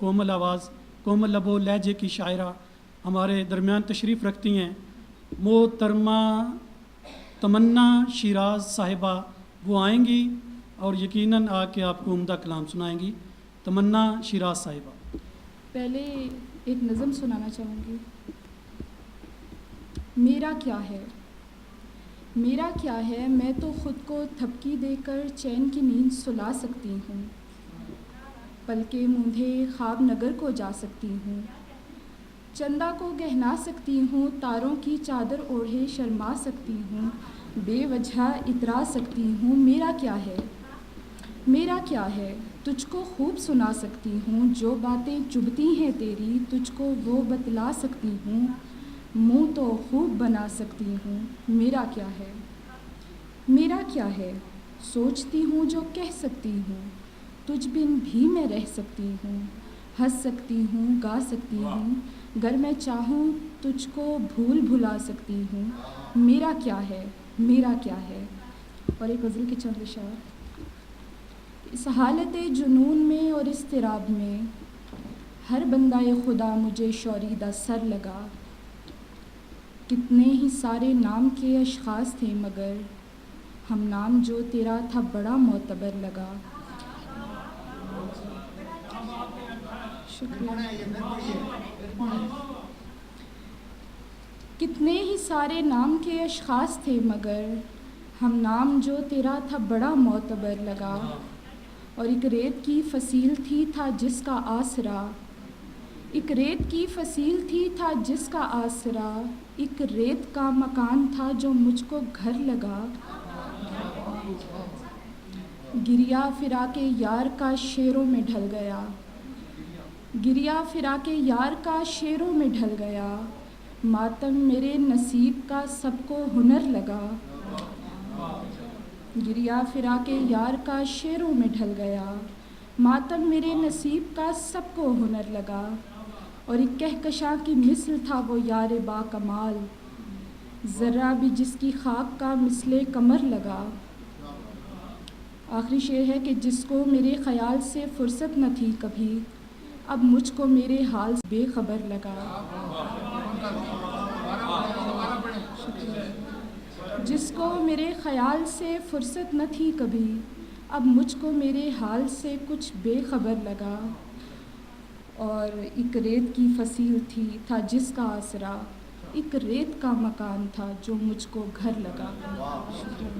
کومل آواز، کومل لب و لہجے کی شاعرہ ہمارے درمیان تشریف رکھتی ہیں، محترمہ تمنا شیراز صاحبہ، وہ آئیں گی اور یقیناً آ کے آپ کو عمدہ کلام سنائیں گی۔ تمنا شیراز صاحبہ۔ پہلے ایک نظم سنانا چاہوں گی۔ میرا کیا ہے، میرا کیا ہے، میں تو خود کو تھپکی دے کر چین کی نیند سلا سکتی ہوں، پلکیں موندھے خواب نگر کو جا سکتی ہوں، چندہ کو گہنا سکتی ہوں، تاروں کی چادر اوڑھے شرما سکتی ہوں، بے وجہ اترا سکتی ہوں۔ میرا کیا ہے، میرا کیا ہے، تجھ کو خوب سنا سکتی ہوں، جو باتیں چبھتی ہیں تیری تجھ کو وہ بتلا سکتی ہوں، منہ تو خوب بنا سکتی ہوں۔ میرا کیا ہے، میرا کیا ہے، سوچتی ہوں جو کہہ سکتی ہوں، تجھ بن بھی میں رہ سکتی ہوں، ہنس سکتی ہوں، گا سکتی ہوں، گر میں چاہوں تجھ کو بھول بھلا سکتی ہوں۔ میرا کیا ہے، میرا کیا ہے۔ اور ایک غزل کے چند اشعار۔ اس حالت جنون میں اور اضطراب میں ہر بندہ خدا مجھے شوریدہ سر لگا، کتنے ہی سارے نام کے اشخاص تھے مگر ہم نام جو تیرا تھا بڑا معتبر لگا۔ شکریہ۔ کتنے ہی سارے نام کے اشخاص تھے مگر ہم نام جو تیرا تھا بڑا معتبر لگا، اور ایک ریت کی فصیل تھی تھا جس کا آسرا، ایک ریت کی فصیل تھی تھا جس کا آسرا، ایک ریت کا مکان تھا جو مجھ کو گھر لگا، گریا فراق یار کا شیروں میں ڈھل گیا، گریا فراق یار کا شیروں میں ڈھل گیا، ماتم میرے نصیب کا سب کو ہنر لگا، گریا فراق یار کا شیروں میں ڈھل گیا، ماتم میرے نصیب کا سب کو ہنر لگا، اور ایک کہکشاں کی مثل تھا وہ یار با کمال، ذرہ بھی جس کی خاک کا مثل قمر لگا۔ آخری شعر ہے کہ جس کو میرے خیال سے فرصت نہ تھی کبھی، اب مجھ کو میرے حال سے بے خبر لگا۔ جس کو میرے خیال سے فرصت نہ تھی کبھی، اب مجھ کو میرے حال سے کچھ بے خبر لگا، اور ایک ریت کی فصیل تھی تھا جس کا آسرا، ایک ریت کا مکان تھا جو مجھ کو گھر لگا۔ شکریہ۔